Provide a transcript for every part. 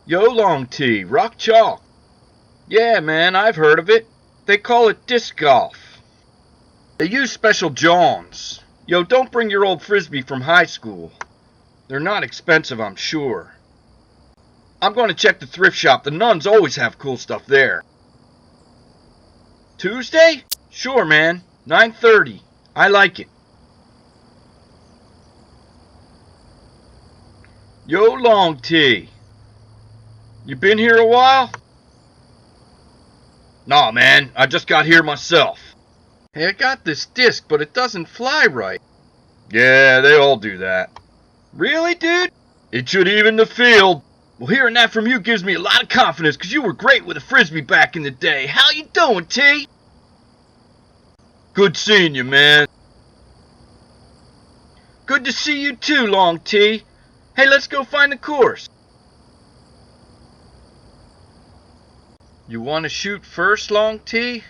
Yo, long T, rock chalk. Yeah, man, I've heard of it. They call it disc golf. They use special jawns. Yo, don't bring your old frisbee from high school. They're not expensive, I'm sure. I'm going to check the thrift shop. The nuns always have cool stuff there. Tuesday? Sure, man. 9:30. I like it. Yo, long T. You been here a while? Nah, man. I just got here myself. Hey, I got this disc, but it doesn't fly right. Yeah, they all do that. Really, dude? It should even the field. Well, hearing that from you gives me a lot of confidence, because you were great with a frisbee back in the day. How you doing, T? Good seeing you, man. Good to see you too, long T. Hey, let's go find the course. You want to shoot first, long T?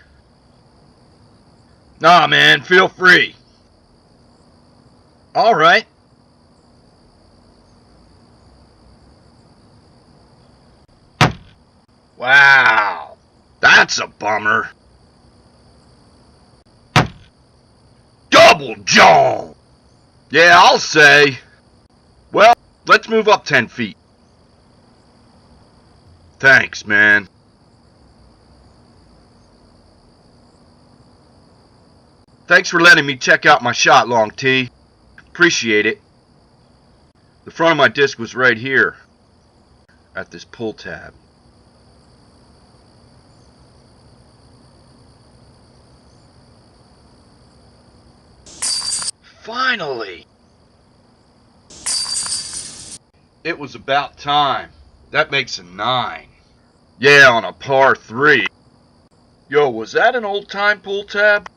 Nah, man, feel free. All right. Wow, that's a bummer. Double jawn! Yeah, I'll say. Well, let's move up 10 feet. Thanks, man. Thanks for letting me check out my shot, long T. Appreciate it. The front of my disc was right here, at this pull tab. Finally! It was about time. That makes a 9. Yeah, on a par 3. Yo, was that an old-time pull tab?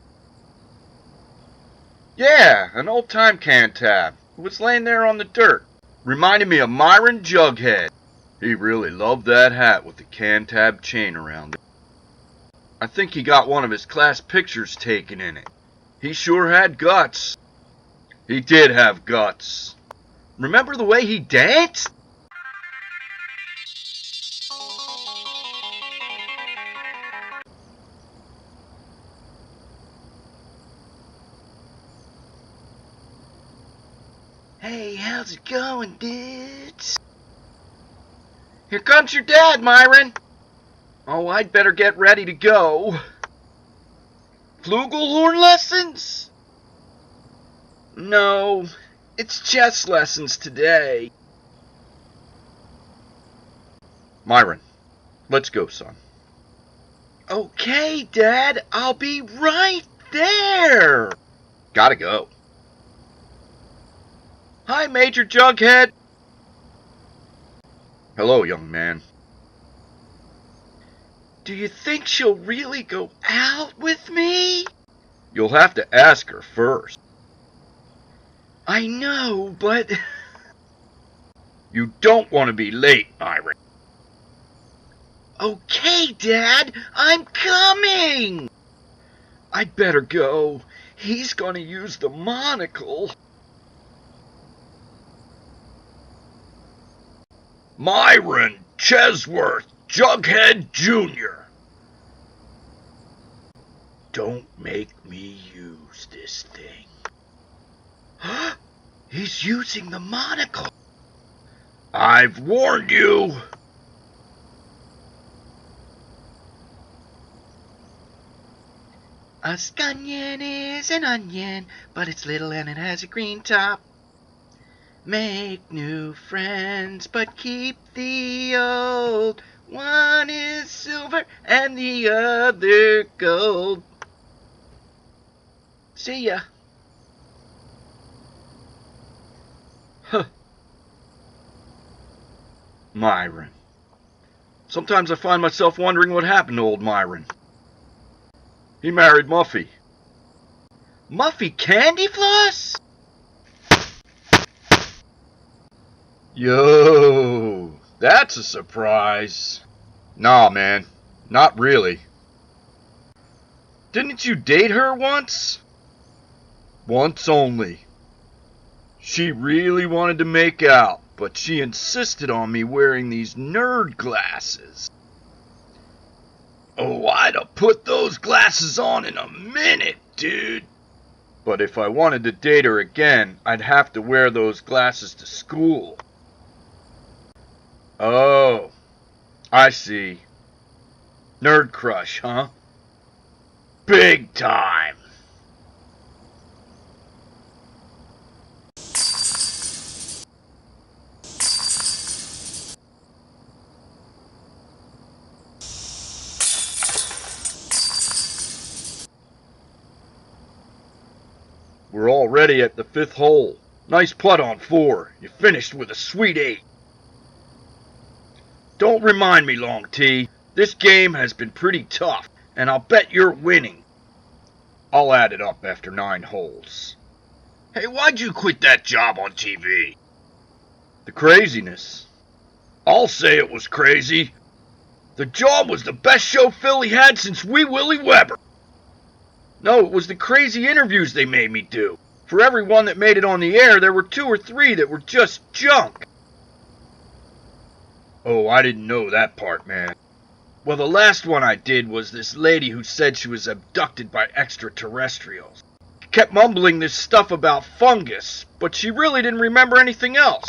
Yeah, an old-time can tab. It was laying there on the dirt. Reminded me of Myron Jughead. He really loved that hat with the can tab chain around it. I think he got one of his class pictures taken in it. He sure had guts. He did have guts. Remember the way he danced? Hey, how's it going, dudes? Here comes your dad, Myron. Oh, I'd better get ready to go. Flugelhorn lessons? No, it's chess lessons today. Myron, let's go, son. Okay, Dad, I'll be right there. Gotta go. Hi, Major Jughead. Hello, young man. Do you think she'll really go out with me? You'll have to ask her first. I know, but... You don't want to be late, Myron. Okay, Dad, I'm coming! I'd better go. He's gonna use the monocle. Myron Chesworth Jughead Jr. Don't make me use this thing. He's using the monocle. I've warned you. A scunion is an onion, but it's little and it has a green top. Make new friends, but keep the old. One is silver and the other gold. See ya. Huh. Myron. Sometimes I find myself wondering what happened to old Myron. He married Muffy. Muffy Candy Floss? Yo, that's a surprise. Nah, man, not really. Didn't you date her once? Once only. She really wanted to make out, but she insisted on me wearing these nerd glasses. Oh, I'd have put those glasses on in a minute, dude. But if I wanted to date her again, I'd have to wear those glasses to school. Oh, I see. Nerd crush, huh? Big time. We're already at the 5th hole. Nice putt on 4. You finished with a sweet 8. Don't remind me, Long T. This game has been pretty tough, and I'll bet you're winning. I'll add it up after 9 holes. Hey, why'd you quit that job on TV? The craziness. I'll say it was crazy. The job was the best show Philly had since Wee Willie Weber. No, it was the crazy interviews they made me do. For every one that made it on the air, there were 2 or 3 that were just junk. Oh, I didn't know that part, man. Well, the last one I did was this lady who said she was abducted by extraterrestrials. Kept mumbling this stuff about fungus, but she really didn't remember anything else.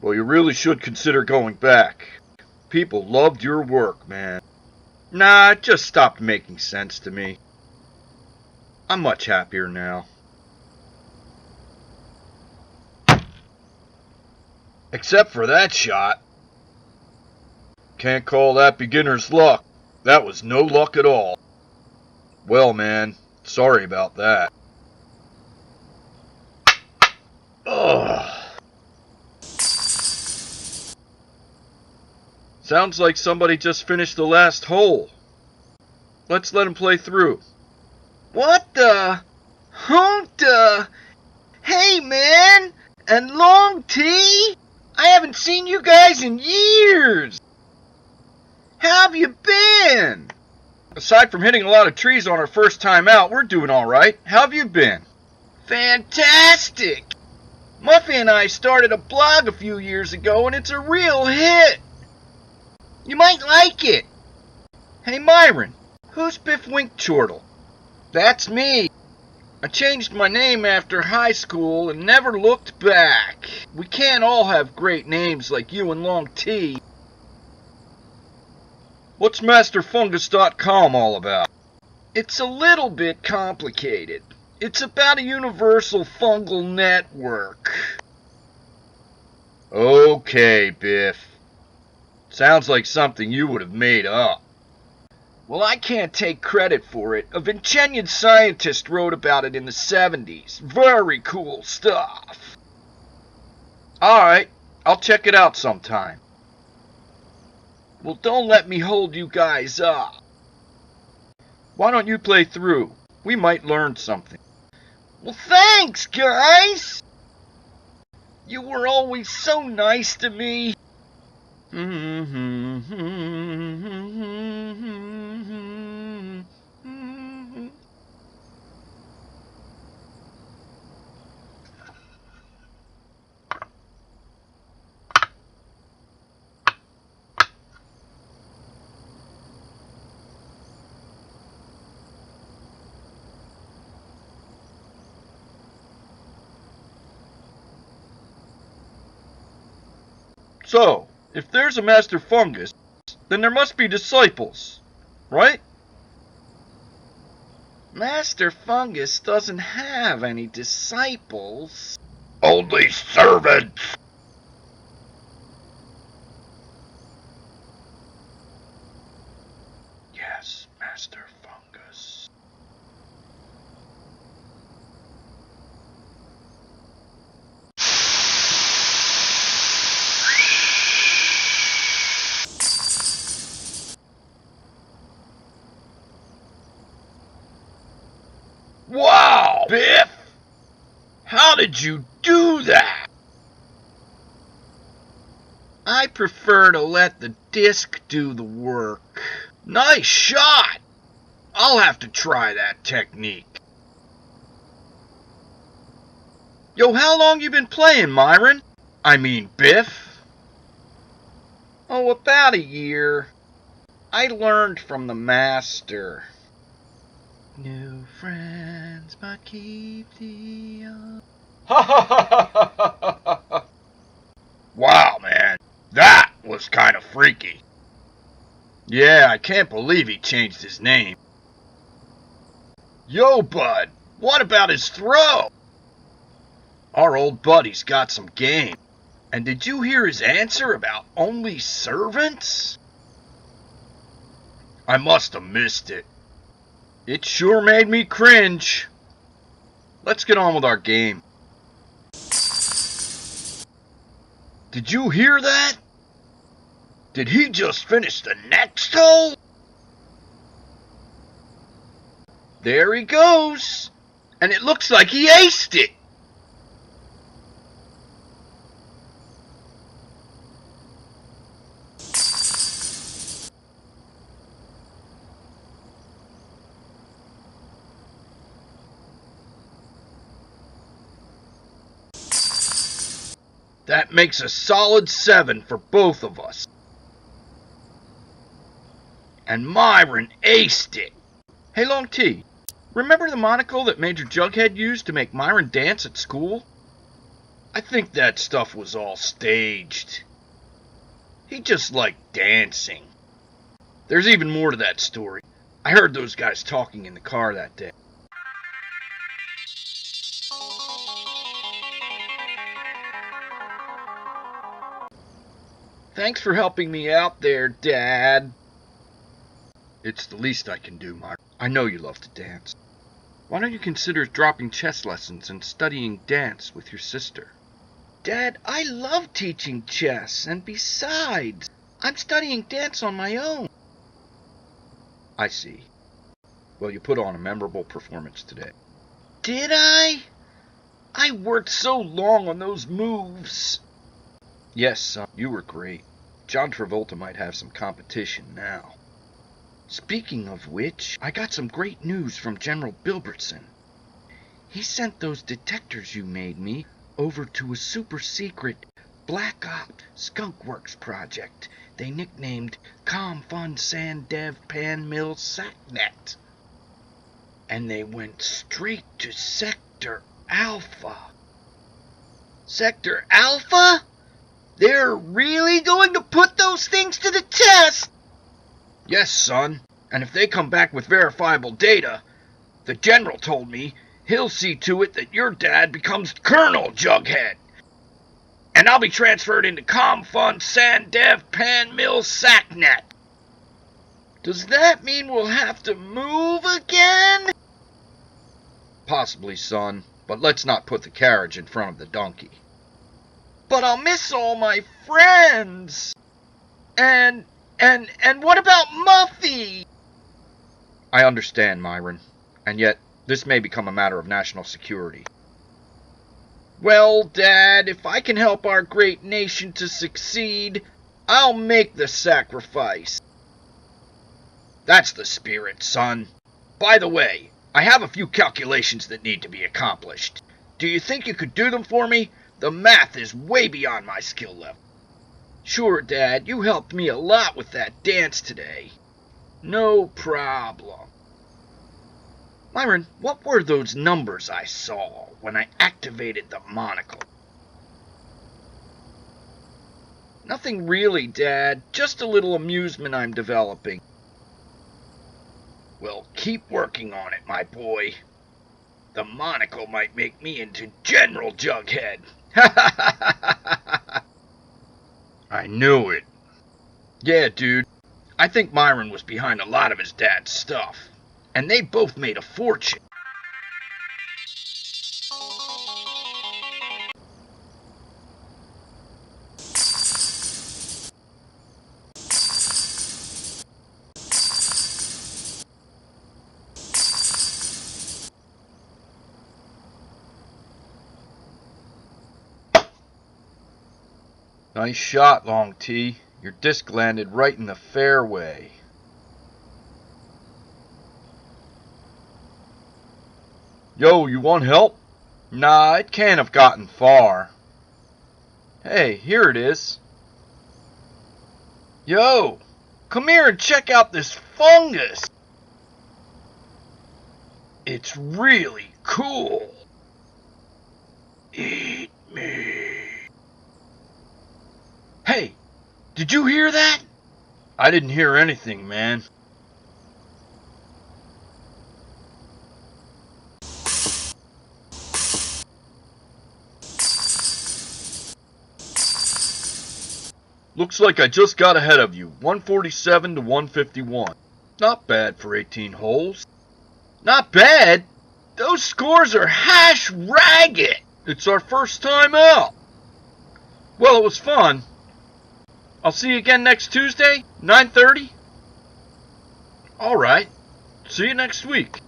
Well, you really should consider going back. People loved your work, man. Nah, it just stopped making sense to me. I'm much happier now. Except for that shot. Can't call that beginner's luck. That was no luck at all. Well, man, sorry about that. Ugh. Sounds like somebody just finished the last hole. Let's let him play through. What the? Hunta? Hey, man! And Long T? I haven't seen you guys in years! How have you been? Aside from hitting a lot of trees on our first time out, we're doing alright. How have you been? Fantastic! Muffy and I started a blog a few years ago, and it's a real hit. You might like it. Hey, Myron, who's Biff Winkchortle? That's me. I changed my name after high school and never looked back. We can't all have great names like you and Long T. What's MasterFungus.com all about? It's a little bit complicated. It's about a universal fungal network. Okay, Biff. Sounds like something you would have made up. Well, I can't take credit for it. A Vincentian scientist wrote about it in the 70s. Very cool stuff. Alright, I'll check it out sometime. Well, don't let me hold you guys up. Why don't you play through? We might learn something. Well, thanks, guys! You were always so nice to me. So, if there's a Master Fungus, then there must be disciples, right? Master Fungus doesn't have any disciples. Only servants! Yes, Master Fungus. Wow, Biff! How did you do that? I prefer to let the disc do the work. Nice shot! I'll have to try that technique. Yo, how long you been playing, Myron? I mean Biff? Oh, about a year. I learned from the master. New friends, but keep the old. Wow, man. That was kind of freaky. Yeah, I can't believe he changed his name. Yo, bud, what about his throw? Our old buddy's got some game. And did you hear his answer about only servants? I must have missed it. It sure made me cringe. Let's get on with our game. Did you hear that? Did he just finish the next hole? There he goes. And it looks like he aced it. That makes a solid 7 for both of us. And Myron aced it. Hey, Long T, remember the monocle that Major Jughead used to make Myron dance at school? I think that stuff was all staged. He just liked dancing. There's even more to that story. I heard those guys talking in the car that day. Thanks for helping me out there, Dad. It's the least I can do, Myron. I know you love to dance. Why don't you consider dropping chess lessons and studying dance with your sister? Dad, I love teaching chess, and besides, I'm studying dance on my own. I see. Well, you put on a memorable performance today. Did I? I worked so long on those moves. Yes, son, you were great. John Travolta might have some competition now. Speaking of which, I got some great news from General Bilbertson. He sent those detectors you made me over to a super-secret Black Ops Skunk Works project they nicknamed Comfun Sandev Pan Mill Sacnet. And they went straight to Sector Alpha. Sector Alpha? They're really going to put those things to the test? Yes, son. And if they come back with verifiable data, the general told me he'll see to it that your dad becomes Colonel Jughead. And I'll be transferred into Comfun Sandev Pan Mill Sacnet. Does that mean we'll have to move again? Possibly, son, but let's not put the carriage in front of the donkey. But I'll miss all my friends. And what about Muffy? I understand, Myron, and yet this may become a matter of national security. Well, Dad, if I can help our great nation to succeed, I'll make the sacrifice. That's the spirit, son. By the way, I have a few calculations that need to be accomplished. Do you think you could do them for me? The math is way beyond my skill level. Sure, Dad, you helped me a lot with that dance today. No problem. Myron, what were those numbers I saw when I activated the monocle? Nothing really, Dad. Just a little amusement I'm developing. Well, keep working on it, my boy. The monocle might make me into General Jughead. I knew it. Yeah, dude. I think Myron was behind a lot of his dad's stuff. And they both made a fortune. Nice shot, Long T. Your disc landed right in the fairway. Yo, you want help? Nah, it can't have gotten far. Hey, here it is. Yo, come here and check out this fungus. It's really cool. Eat me. Hey, did you hear that? I didn't hear anything, man. Looks like I just got ahead of you, 147 to 151. Not bad for 18 holes. Not bad? Those scores are hash ragged. It's our first time out. Well, it was fun. I'll see you again next Tuesday, 9:30. All right. See you next week.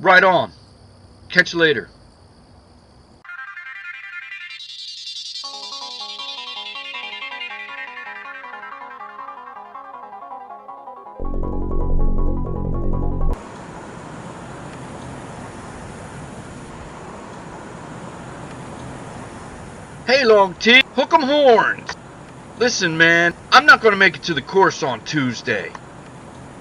Right on. Catch you later. Hey, Long T, hook 'em horns. Listen, man, I'm not going to make it to the course on Tuesday.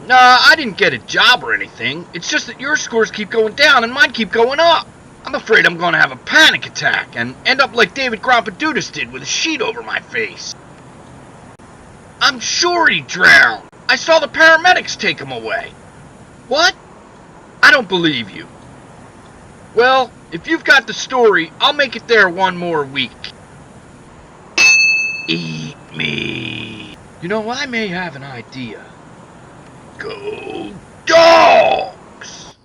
Nah, I didn't get a job or anything. It's just that your scores keep going down and mine keep going up. I'm afraid I'm going to have a panic attack and end up like David Grompadudis did with a sheet over my face. I'm sure he drowned. I saw the paramedics take him away. What? I don't believe you. Well, if you've got the story, I'll make it there one more week. Eat me. You know, I may have an idea. Go Dogs!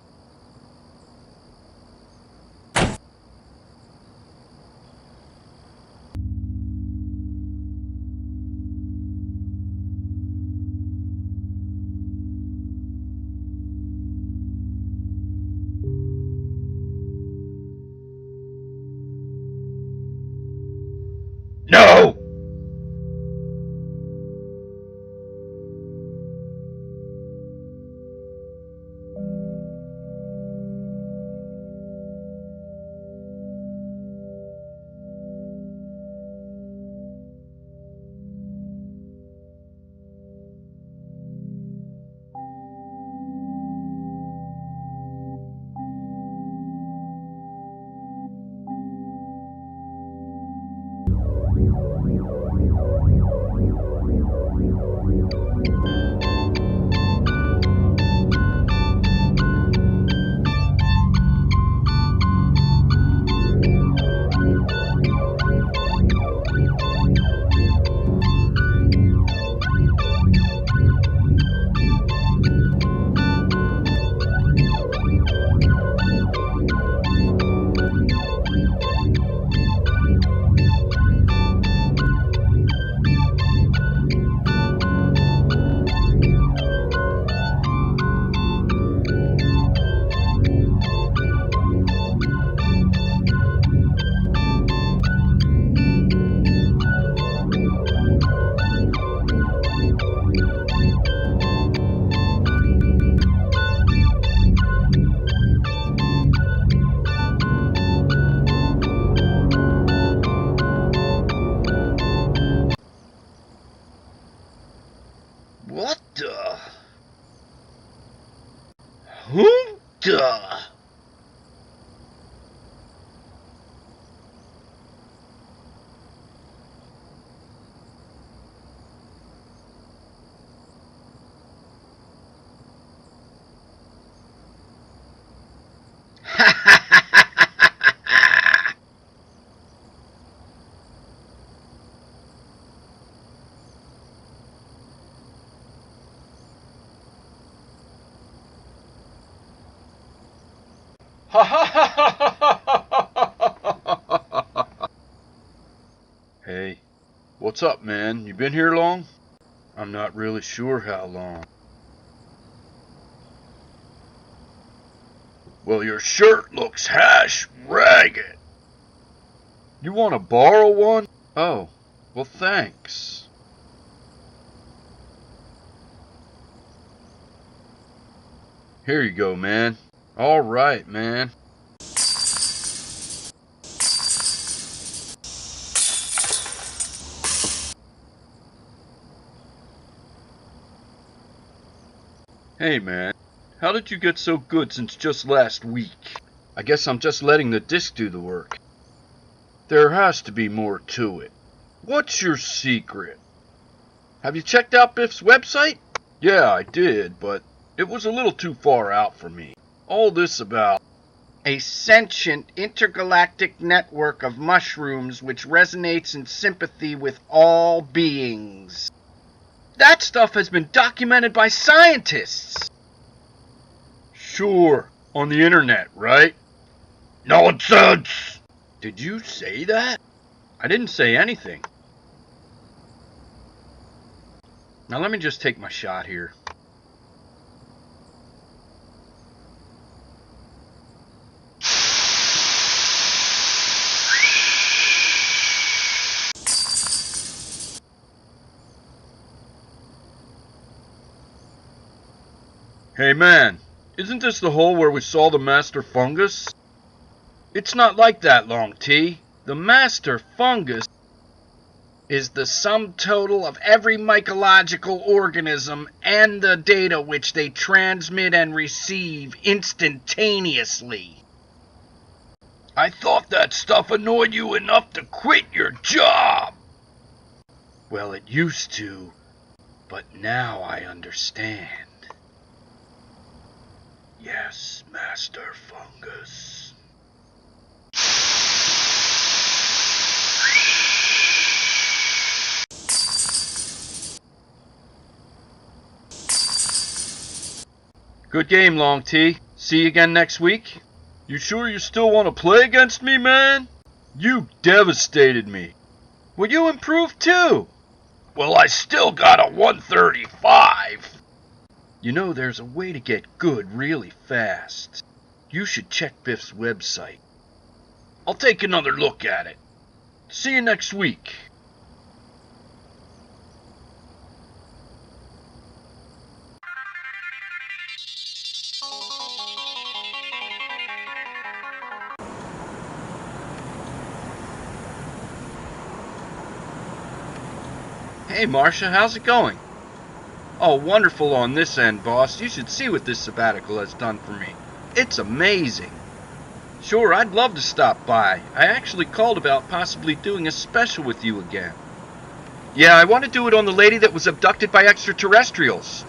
No! What the? Who the? Hey, what's up, man? You been here long? I'm not really sure how long. Well, your shirt looks hash ragged. You want to borrow one? Oh, well, thanks. Here you go, man. All right, man. Hey man, how did you get so good since just last week? I guess I'm just letting the disc do the work. There has to be more to it. What's your secret? Have you checked out Biff's website? Yeah, I did, but it was a little too far out for me. All this about a sentient intergalactic network of mushrooms which resonates in sympathy with all beings. That stuff has been documented by scientists. Sure, on the internet, right? Nonsense! Did you say that? I didn't say anything. Now let me just take my shot here. Hey man, isn't this the hole where we saw the master fungus? It's not like that, Long T. The master fungus is the sum total of every mycological organism and the data which they transmit and receive instantaneously. I thought that stuff annoyed you enough to quit your job. Well, it used to, but now I understand. Yes, Master Fungus. Good game, Long T. See you again next week. You sure you still want to play against me, man? You devastated me. Well, you improved too. Well, I still got a 135. You know, there's a way to get good really fast. You should check Biff's website. I'll take another look at it. See you next week. Hey Marcia, how's it going? Oh, wonderful on this end, boss. You should see what this sabbatical has done for me. It's amazing. Sure, I'd love to stop by. I actually called about possibly doing a special with you again. Yeah, I want to do it on the lady that was abducted by extraterrestrials.